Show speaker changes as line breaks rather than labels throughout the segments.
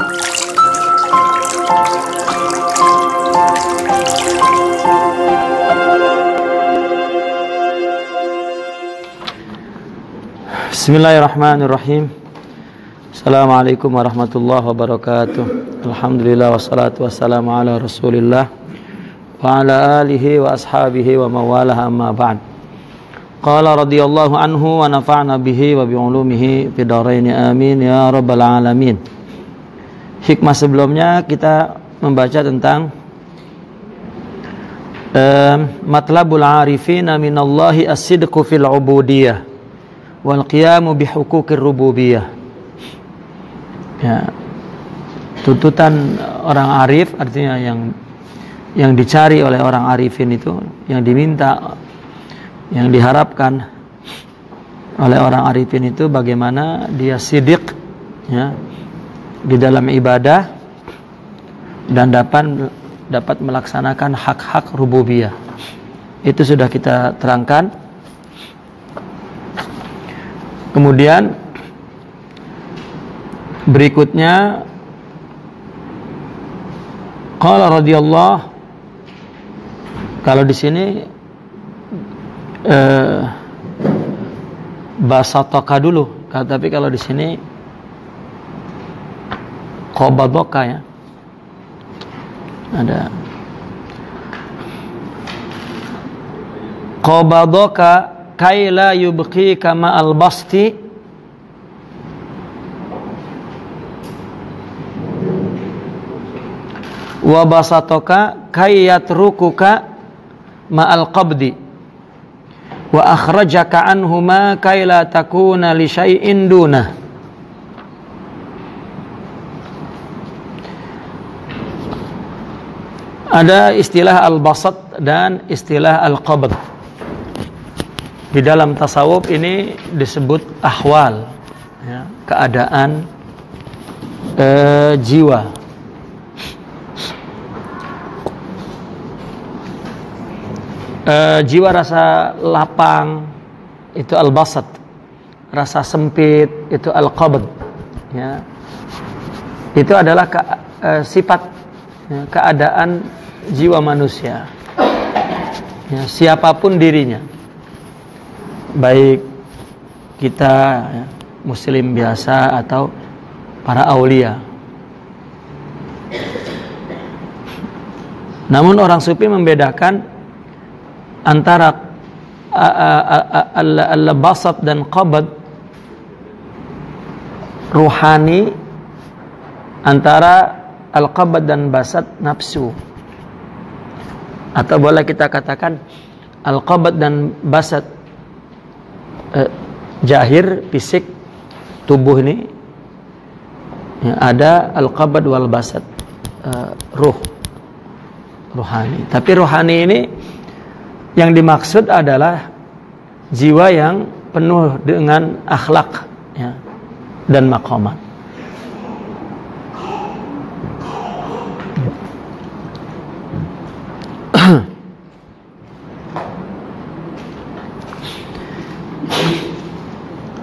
Bismillahirrahmanirrahim. Assalamualaikum warahmatullahi wabarakatuh. Alhamdulillah wassalatu wassalamu ala Rasulillah wa ala alihi wa ashabihi wa mawalah, amma ba'd. Qala radhiyallahu anhu wa nafa'na bihi wa bi'ulumihi fid dharain amin ya rabbal alamin. Hikmah sebelumnya kita membaca tentang matlabul arifina minallahi as-sidqu fil ubudiyah wal qiyamu bihuquqir rububiyah. Ya, tuntutan orang arif, artinya yang dicari oleh orang arifin itu, yang diminta, yang diharapkan oleh orang arifin itu bagaimana dia sidik, ya, di dalam ibadah dan dapat melaksanakan hak-hak rububiyah. Itu sudah kita terangkan. Kemudian berikutnya qala radhiyallahu, kalau di sini basataka dulu, tapi kalau di sini qabadoka, ya. Ada qabadoka kai la yubqika ma'al basti wa basatoka kai yatrukuka ma'al qabdi wa akhrajaka anhuma kai la takuna li syai'in dunah. Ada istilah al-basat dan istilah al-qabd. Di dalam tasawuf ini disebut ahwal, ya, keadaan jiwa. Jiwa rasa lapang itu al-basat, rasa sempit itu al-qabd, ya. Itu adalah sifat, ya, keadaan jiwa manusia, ya, siapapun dirinya, baik kita, ya, muslim biasa atau para aulia. Namun orang sufi membedakan antara al-basat dan qabd ruhani, antara al-qabd dan basat nafsu, atau boleh kita katakan al-qabd dan basat jahir, fisik tubuh ini, ya, ada al-qabd wal basat ruhani. Tapi ruhani ini yang dimaksud adalah jiwa yang penuh dengan akhlak, ya, dan maqamat.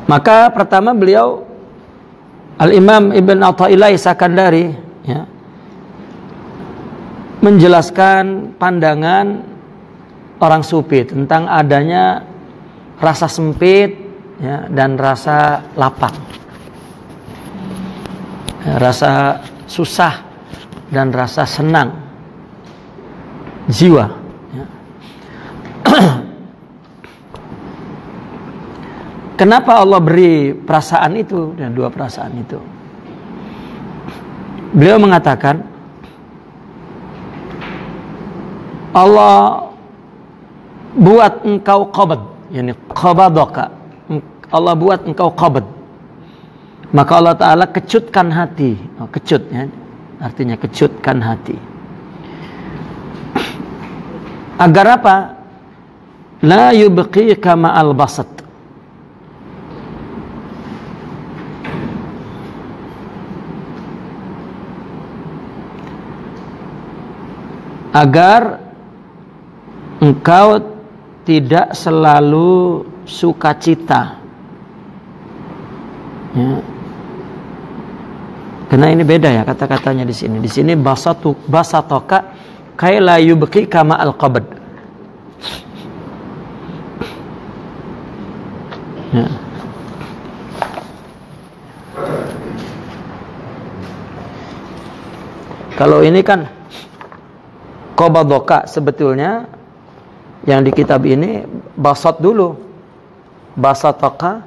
Maka pertama beliau Al-Imam Ibn Athaillah Sakandari, ya, menjelaskan pandangan orang sufi tentang adanya rasa sempit, ya, dan rasa lapang, ya, rasa susah dan rasa senang jiwa, ya. Kenapa Allah beri perasaan itu dan dua perasaan itu? Beliau mengatakan Allah buat engkau qabd, yani qabadaka, Allah buat engkau qabd, maka Allah Ta'ala kecutkan hati, kecut, ya, artinya kecutkan hati. Agar apa? La yubqika ma'al basat, agar engkau tidak selalu sukacita, ya, Karena ini beda ya kata-katanya di sini. Di sini basatoka kai la yubqi kama al-qabd. Ya. Kalau ini kan qabadoka, sebetulnya yang di kitab ini basat dulu. Basatoka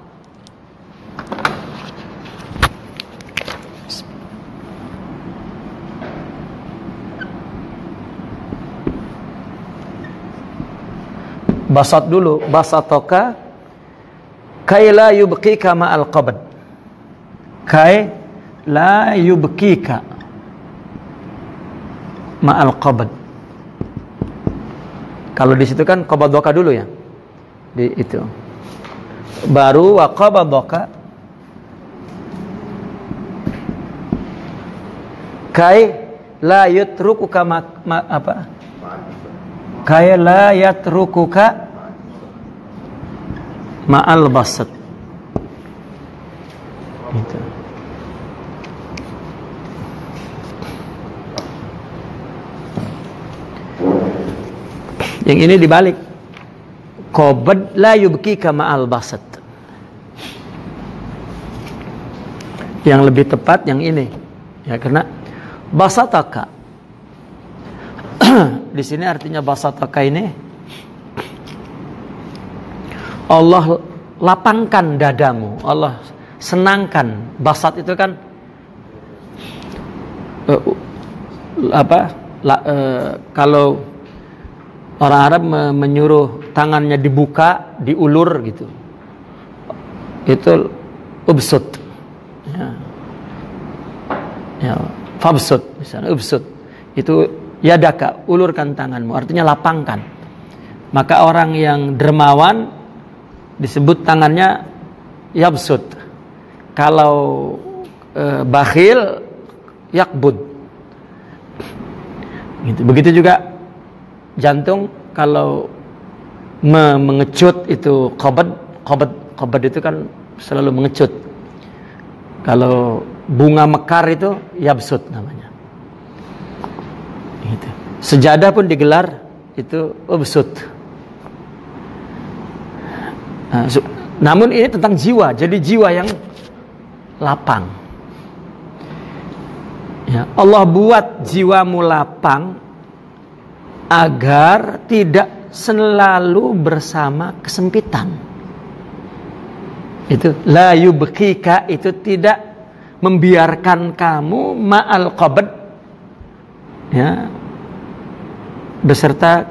basat dulu, basatoka kai la yubqika ma'al qabd. Kai la yubqika ma'al qabd. Kalau di situ kan qabadoka dulu ya. Di itu. Baru wa qabadoka kai la yatrukuka apa? Kai la yatrukuka ma'al basat. Gitu. Yang ini dibalik. Qabd la yubqika ma'al basat. Yang lebih tepat yang ini. Ya, karena basataka di sini artinya basataka ini Allah lapangkan dadamu, Allah senangkan. Basat itu kan kalau orang Arab menyuruh tangannya dibuka, diulur gitu. Itu ubsut. Ya, fabsut misalnya ubsut. Itu yadaka, ulurkan tanganmu, artinya lapangkan. Maka orang yang dermawan disebut tangannya yabsut. Kalau bakhil yakbud. Gitu. Begitu juga jantung, kalau mengecut itu qabd itu kan selalu mengecut. Kalau bunga mekar itu yabsut namanya. Gitu. Sejadah pun digelar itu ubsut. Nah, namun ini tentang jiwa, jadi jiwa yang lapang. Ya, Allah buat jiwamu lapang agar tidak selalu bersama kesempitan. Itu la yubqika, itu tidak membiarkan kamu ma'al qabd, ya, beserta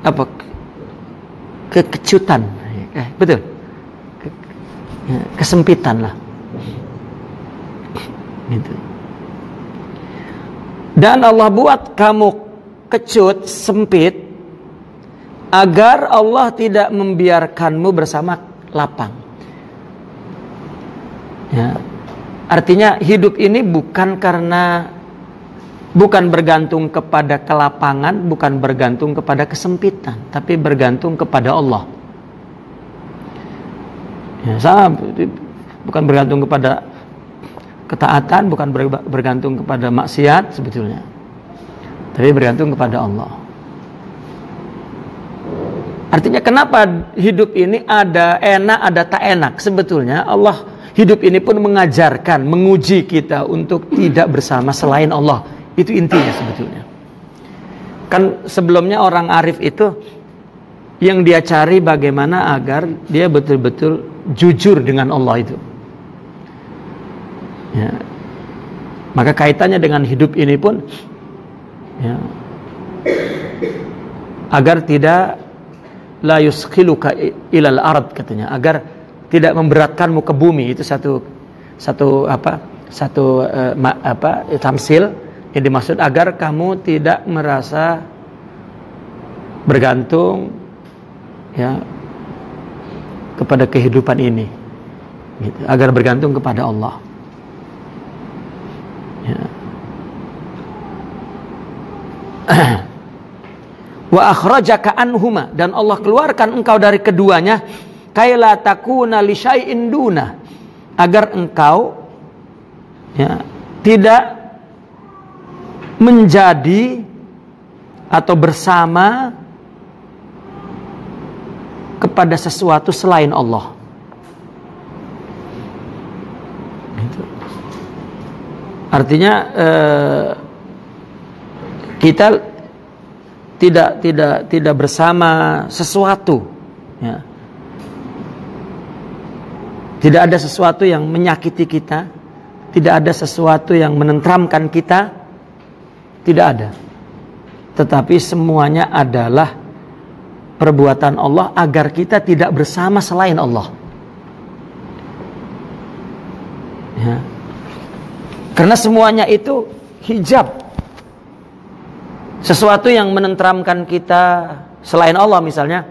apa, kekecutan, betul, kesempitan lah. Gitu. Dan Allah buat kamu kecut, sempit, agar Allah tidak membiarkanmu bersama lapang. Ya. Artinya hidup ini bukan bergantung kepada kelapangan, bukan bergantung kepada kesempitan, tapi bergantung kepada Allah. Ya, bukan bergantung kepada ketaatan, bukan bergantung kepada maksiat sebetulnya, tapi bergantung kepada Allah. Artinya kenapa hidup ini ada enak, ada tak enak? Sebetulnya Allah, hidup ini pun mengajarkan, menguji kita untuk tidak bersama selain Allah. Itu intinya sebetulnya. Kan sebelumnya orang arif itu yang dia cari bagaimana agar dia betul-betul jujur dengan Allah itu. Ya. Maka kaitannya dengan hidup ini pun, ya, agar tidak la yuskhiluka ilal ard, katanya, agar tidak memberatkanmu ke bumi. Itu satu tamsil yang dimaksud, agar kamu tidak merasa bergantung, ya, kepada kehidupan ini, gitu, agar bergantung kepada Allah. Ya. Wa akhrajaka anhuma, dan Allah keluarkan engkau dari keduanya, kaila takuna li syai'in duna, agar engkau, ya, tidak menjadi atau bersama kepada sesuatu selain Allah. Artinya kita tidak bersama sesuatu, ya. Tidak ada sesuatu yang menyakiti kita, tidak ada sesuatu yang menenteramkan kita, tidak ada. Tetapi semuanya adalah perbuatan Allah agar kita tidak bersama selain Allah. Ya. Karena semuanya itu hijab. Sesuatu yang menenteramkan kita selain Allah, misalnya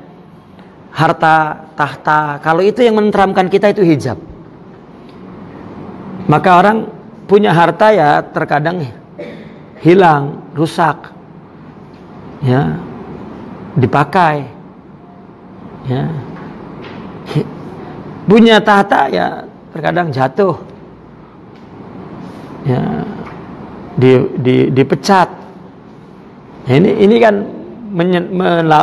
harta, tahta, kalau itu yang menenteramkan kita itu hijab. Maka orang punya harta ya terkadang hilang, rusak, ya, dipakai, ya. Punya tahta ya terkadang jatuh, ya, dipecat. Ini kan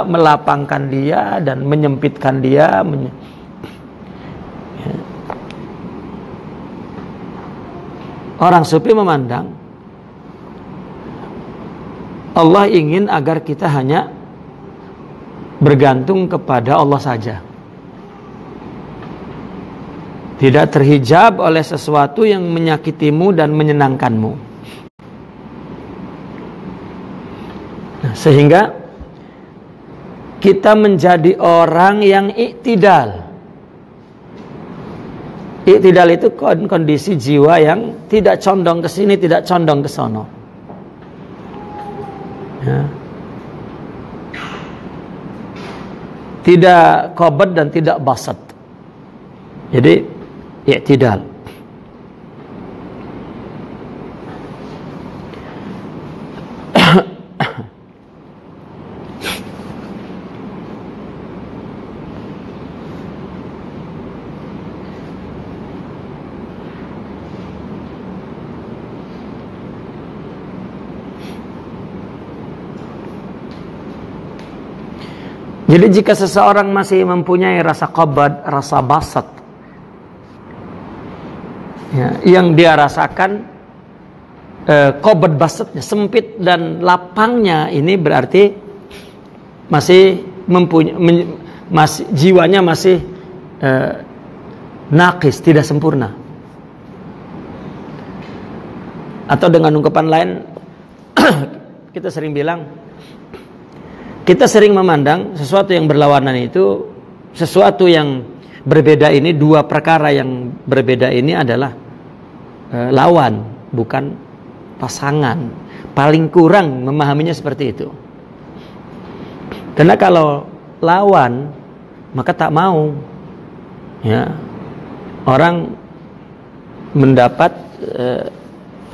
melapangkan dia dan menyempitkan dia. Ya. Orang sufi memandang Allah ingin agar kita hanya bergantung kepada Allah saja, tidak terhijab oleh sesuatu yang menyakitimu dan menyenangkanmu. Sehingga kita menjadi orang yang iktidal. Iktidal itu kondisi jiwa yang tidak condong ke sini, tidak condong ke sono. Ya. Tidak qabad dan tidak basat. Jadi iktidal. Jadi jika seseorang masih mempunyai rasa qabad, rasa basat, ya, yang dia rasakan qabad basatnya, sempit dan lapangnya, ini berarti masih jiwanya masih naqis, tidak sempurna. Atau dengan ungkapan lain, kita sering bilang, kita sering memandang sesuatu yang berlawanan itu, sesuatu yang berbeda ini, dua perkara yang berbeda ini adalah lawan, bukan pasangan. Paling kurang memahaminya seperti itu. Karena kalau lawan, maka tak mau, ya, orang mendapat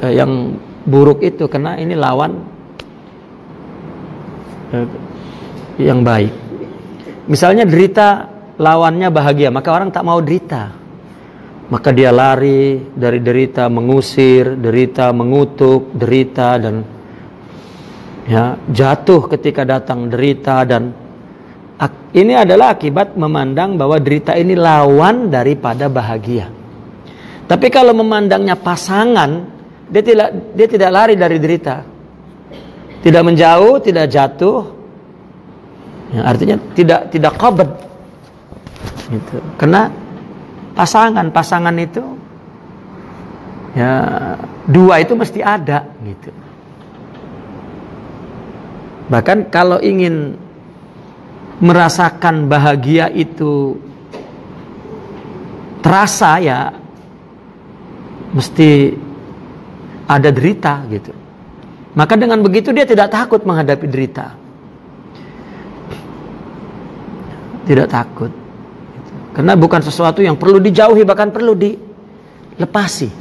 yang buruk itu, karena ini lawan yang baik. Misalnya derita, lawannya bahagia, maka orang tak mau derita. Maka dia lari dari derita, mengusir derita, mengutuk derita, dan ya, jatuh ketika datang derita. Dan ini adalah akibat memandang bahwa derita ini lawan daripada bahagia. Tapi kalau memandangnya pasangan, dia tidak lari dari derita, tidak menjauh, tidak jatuh. Ya, artinya tidak qabad, gitu. Karena pasangan itu, ya, dua itu mesti ada, gitu. Bahkan kalau ingin merasakan bahagia itu terasa, ya mesti ada derita, gitu. Maka dengan begitu dia tidak takut menghadapi derita. Tidak takut. Karena bukan sesuatu yang perlu dijauhi, bahkan perlu dilepasi.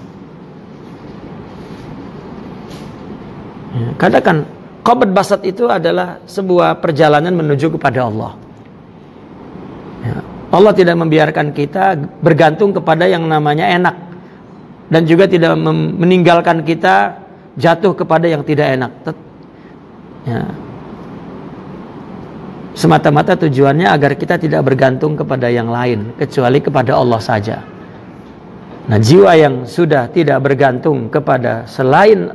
Ya, katakan qabad basat itu adalah sebuah perjalanan menuju kepada Allah. Ya, Allah tidak membiarkan kita bergantung kepada yang namanya enak. dan juga tidak meninggalkan kita jatuh kepada yang tidak enak. Ya. Semata-mata tujuannya agar kita tidak bergantung kepada yang lain kecuali kepada Allah saja. Nah, jiwa yang sudah tidak bergantung kepada selain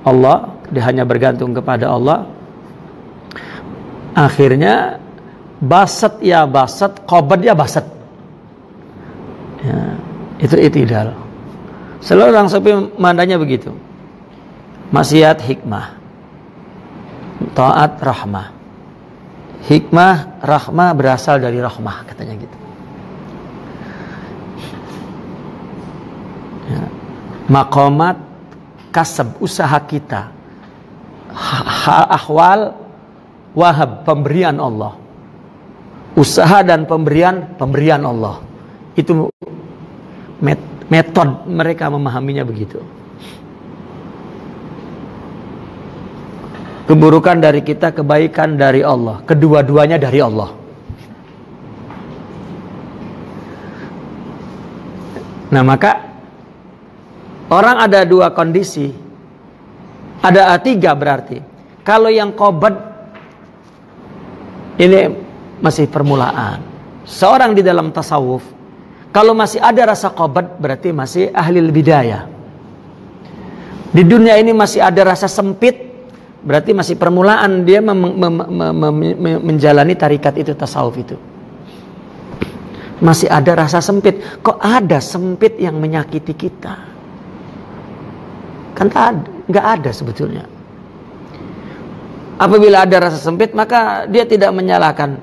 Allah, dia hanya bergantung kepada Allah, akhirnya basat ya basat, qabad ya basat. Ya, itu i'tidal. Selalu orang sufi mandanya begitu. Maksiat hikmah, taat rahmah. Hikmah, rahmah berasal dari rahmah, katanya gitu. Ya. Maqamat, kasab, usaha kita. Ahwal, wahab, pemberian Allah. Usaha dan pemberian Allah. Itu metode mereka memahaminya begitu. Keburukan dari kita, kebaikan dari Allah. Kedua-duanya dari Allah. Nah, maka orang ada dua kondisi. Ada tiga berarti. Kalau yang qabad, ini masih permulaan. Seorang di dalam tasawuf, kalau masih ada rasa qabad, berarti masih ahli bidayah. Di dunia ini masih ada rasa sempit, berarti masih permulaan dia menjalani tarikat itu, tasawuf itu. Masih ada rasa sempit. Kok ada sempit yang menyakiti kita? Kan nggak ada sebetulnya. Apabila ada rasa sempit, maka dia tidak menyalahkan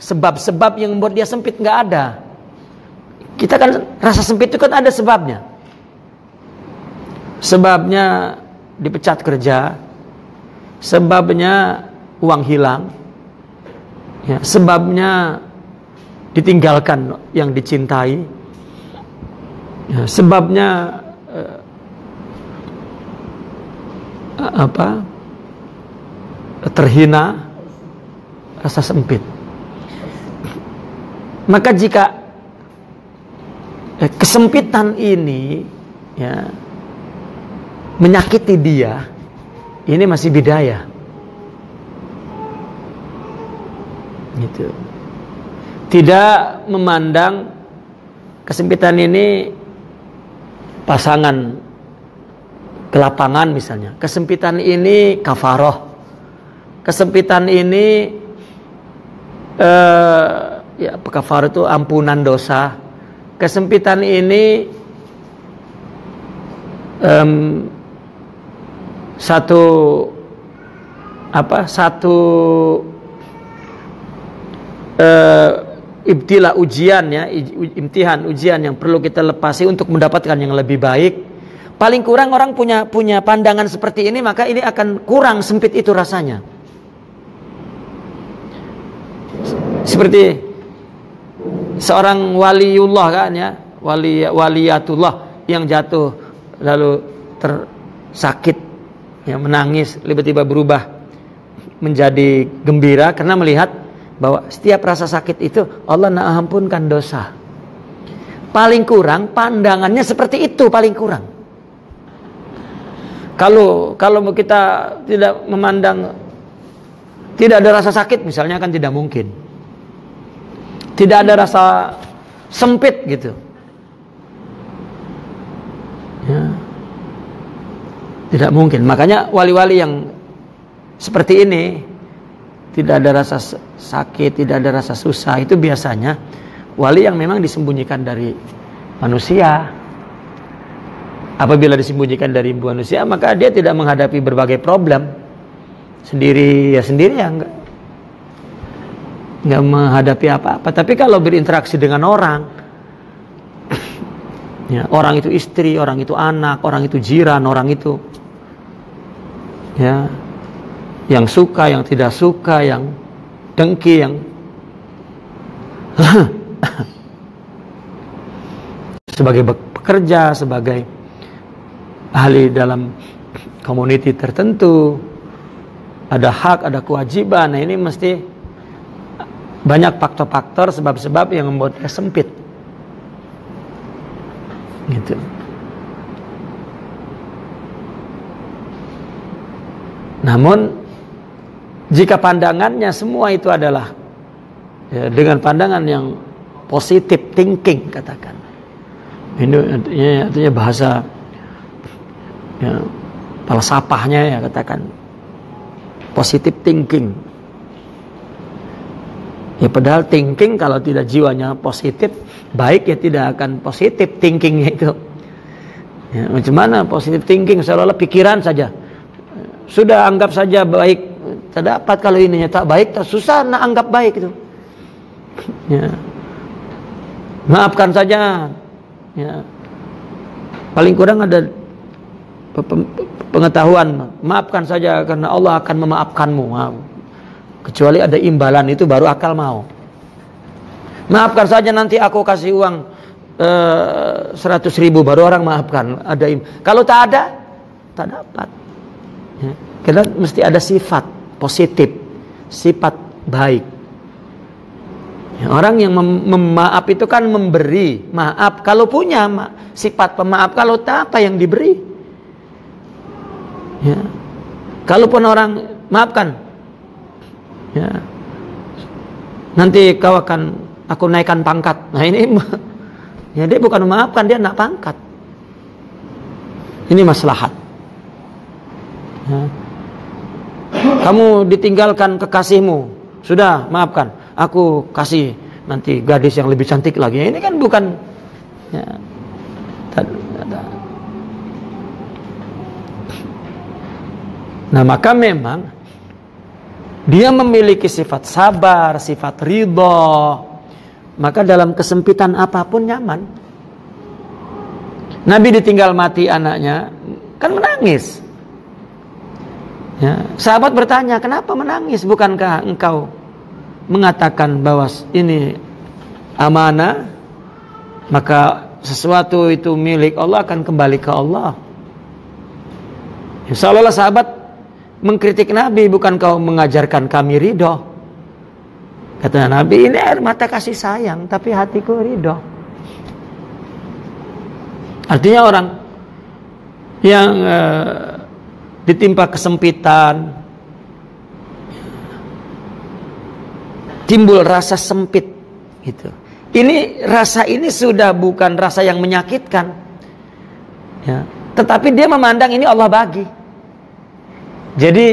sebab-sebab yang membuat dia sempit, nggak ada. Kita kan rasa sempit itu kan ada sebabnya. Sebabnya dipecat kerja, sebabnya uang hilang, ya, sebabnya ditinggalkan yang dicintai, ya, sebabnya terhina, rasa sempit. Maka jika kesempitan ini, ya, menyakiti dia, ini masih bidayah. Gitu. Tidak memandang kesempitan ini pasangan ke lapangan misalnya. Kesempitan ini kafaroh. Kesempitan ini ya, kafaroh itu ampunan dosa. Kesempitan ini satu ibtila, ujian, ya, imtihan, ujian yang perlu kita lepasi untuk mendapatkan yang lebih baik. Paling kurang orang punya pandangan seperti ini, maka ini akan kurang sempit itu rasanya. Seperti seorang waliullah kan, ya, waliyatullah yang jatuh lalu tersakit, ya, menangis, tiba-tiba berubah menjadi gembira karena melihat bahwa setiap rasa sakit itu Allah ampunkan dosa. Paling kurang pandangannya seperti itu, paling kurang. Kalau kita tidak memandang, tidak ada rasa sakit misalnya, kan tidak mungkin. Tidak ada rasa sempit gitu, ya, tidak mungkin. Makanya wali-wali yang seperti ini, tidak ada rasa sakit, tidak ada rasa susah, itu biasanya wali yang memang disembunyikan dari manusia. Apabila disembunyikan dari manusia, maka dia tidak menghadapi berbagai problem sendiri, ya nggak menghadapi apa-apa. Tapi kalau berinteraksi dengan orang, ya, orang itu istri, orang itu anak, orang itu jiran, orang itu, ya, yang suka, yang tidak suka, yang dengki, yang sebagai pekerja, sebagai ahli dalam community tertentu, ada hak, ada kewajiban. Nah, ini mesti banyak faktor-faktor, sebab-sebab yang membuat dia sempit. Gitu. Namun jika pandangannya semua itu adalah ya, dengan pandangan yang positive thinking, katakan. Ini artinya bahasa ya, falsafahnya ya, katakan positive thinking. Ya padahal thinking kalau tidak jiwanya positif, baik ya tidak akan positif thinkingnya itu. Ya, macam mana positive thinking seolah-olah pikiran saja. Sudah anggap saja baik, terdapat kalau ininya tak baik, tak susah nak anggap baik itu. Ya. Maafkan saja. Ya. Paling kurang ada pengetahuan, maafkan saja karena Allah akan memaafkanmu. Kecuali ada imbalan, itu baru akal mau. Maafkan saja nanti aku kasih uang 100.000 baru orang maafkan. Kalau tak ada, tak dapat. Ya, karena mesti ada sifat positif, sifat baik. Ya, orang yang memaaf itu kan memberi maaf. Kalau punya sifat pemaaf, kalau tak apa yang diberi. Ya. Kalaupun orang maafkan, ya, nanti kau akan aku naikkan pangkat. Nah ini, ya dia bukan memaafkan, dia nak pangkat. Ini maslahat. Ya. Kamu ditinggalkan kekasihmu, sudah maafkan, aku kasih nanti gadis yang lebih cantik lagi. Ini kan bukan ya, nah maka memang dia memiliki sifat sabar, sifat ridho, maka dalam kesempitan apapun nyaman. Nabi ditinggal mati anaknya kan menangis. Ya, sahabat bertanya, kenapa menangis? Bukankah engkau mengatakan bahwa ini amanah, maka sesuatu itu milik Allah akan kembali ke Allah. Ya, seolah-olah sahabat mengkritik Nabi, bukan kau mengajarkan kami ridho. Kata Nabi, ini air mata kasih sayang, tapi hatiku ridho. Artinya orang yang ditimpa kesempitan, timbul rasa sempit gitu. Ini rasa ini sudah bukan rasa yang menyakitkan, ya, tetapi dia memandang ini Allah bagi. Jadi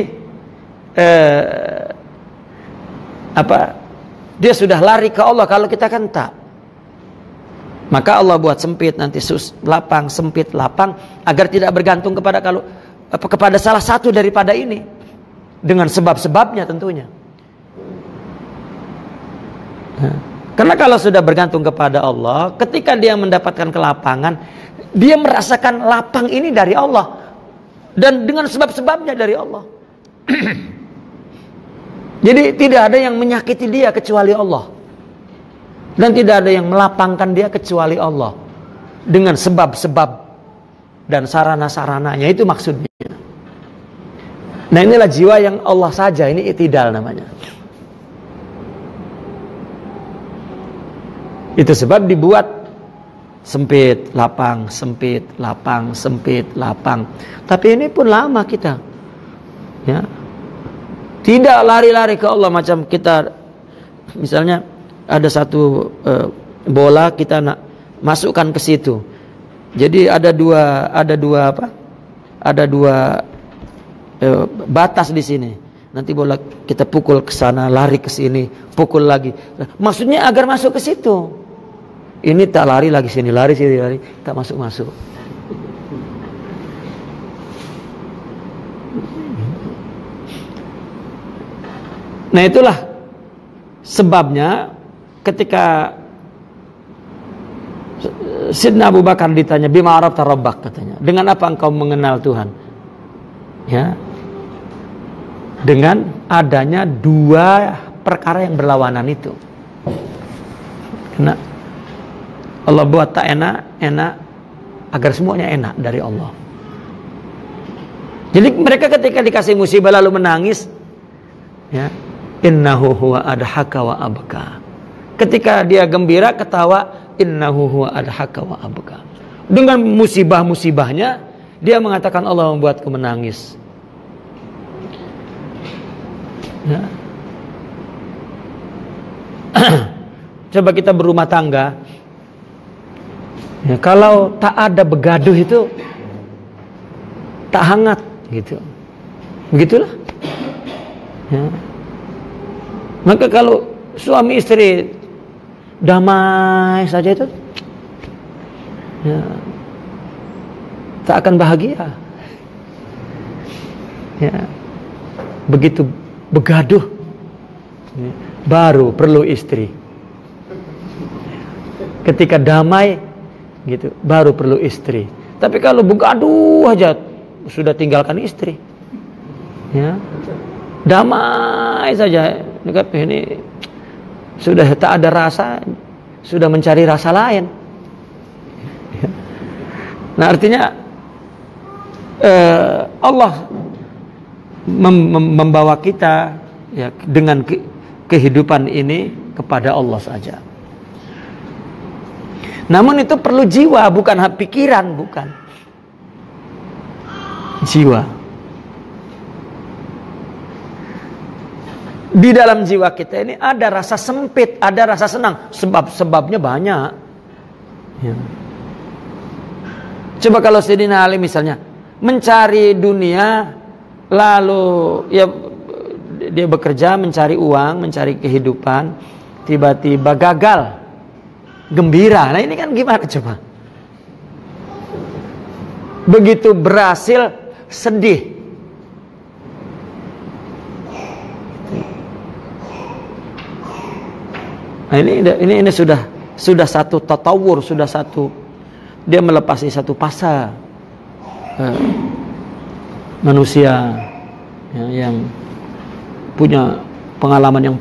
dia sudah lari ke Allah, kalau kita kan tak. Maka Allah buat sempit nanti lapang, sempit lapang, agar tidak bergantung kepada salah satu daripada ini, dengan sebab-sebabnya tentunya. Nah, karena kalau sudah bergantung kepada Allah, ketika dia mendapatkan kelapangan, dia merasakan lapang ini dari Allah dan dengan sebab-sebabnya dari Allah. Jadi tidak ada yang menyakiti dia kecuali Allah, dan tidak ada yang melapangkan dia kecuali Allah dengan sebab-sebab dan sarana-sarananya. Itu maksudnya. Nah inilah jiwa yang Allah saja, ini i'tidal namanya. Itu sebab dibuat sempit, lapang, sempit, lapang, sempit, lapang. Tapi ini pun lama kita, ya, tidak lari-lari ke Allah macam kita. Misalnya ada satu bola, kita nak masukkan ke situ. Jadi ada dua batas di sini. Nanti bola kita pukul ke sana, lari ke sini, pukul lagi. Maksudnya agar masuk ke situ. Ini tak lari lagi sini, lari sini, lari, tak masuk. Nah itulah sebabnya ketika Sidna Abu Bakar ditanya, bima arafta rabbak, katanya, dengan apa engkau mengenal Tuhan? Ya, dengan adanya dua perkara yang berlawanan itu. Karena Allah buat tak enak agar semuanya enak dari Allah. Jadi mereka ketika dikasih musibah lalu menangis, ya, innahu huwa adhaka wa abka. Ketika dia gembira ketawa, innahu huwa adhaka wa abka. dengan musibah-musibahnya dia mengatakan Allah membuatku menangis. Ya. Coba kita berumah tangga, ya, kalau tak ada begaduh itu tak hangat gitu. Begitulah. Ya. Maka kalau suami istri damai saja itu, ya, tak akan bahagia. Ya. Begitu begaduh, ya, baru perlu istri. Ketika damai gitu, baru perlu istri. Tapi kalau begaduh aja, sudah tinggalkan istri. Ya. Damai saja, ini sudah tak ada rasa, sudah mencari rasa lain. Nah, artinya Allah membawa kita, ya, dengan kehidupan ini kepada Allah saja. Namun itu perlu jiwa, bukan pikiran, bukan. Jiwa. Di dalam jiwa kita ini ada rasa sempit, ada rasa senang. Sebabnya banyak. Ya. Coba kalau Sayyidina Ali misalnya mencari dunia, lalu ya dia bekerja mencari uang, mencari kehidupan, tiba-tiba gagal, gembira. Nah ini kan gimana coba? Begitu berhasil, sedih. Nah ini sudah satu tatawur, sudah satu, dia melepasi satu fase manusia, ya, yang punya pengalaman yang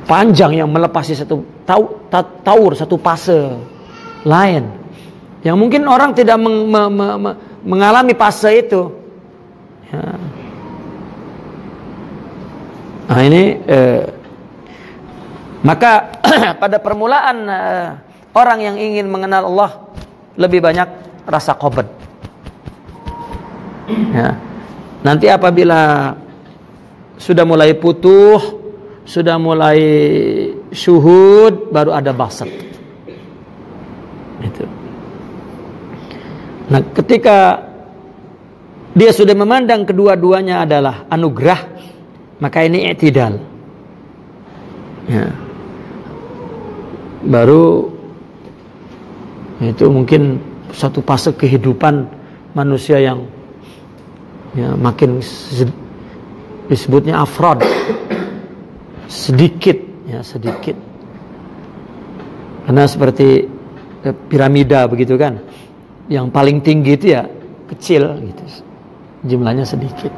panjang, yang melepasi satu taur, satu fase lain yang mungkin orang tidak mengalami fase itu. Ya. Nah ini maka pada permulaan orang yang ingin mengenal Allah lebih banyak rasa qabd. Ya. Nanti apabila sudah mulai putuh, sudah mulai syuhud, baru ada basat. Itu. Nah, ketika dia sudah memandang kedua-duanya adalah anugerah, maka ini i'tidal. Ya. Baru itu mungkin satu fase kehidupan manusia yang, ya, makin disebutnya afrod, sedikit, ya, sedikit. Karena seperti piramida begitu kan, yang paling tinggi itu ya kecil gitu, jumlahnya sedikit.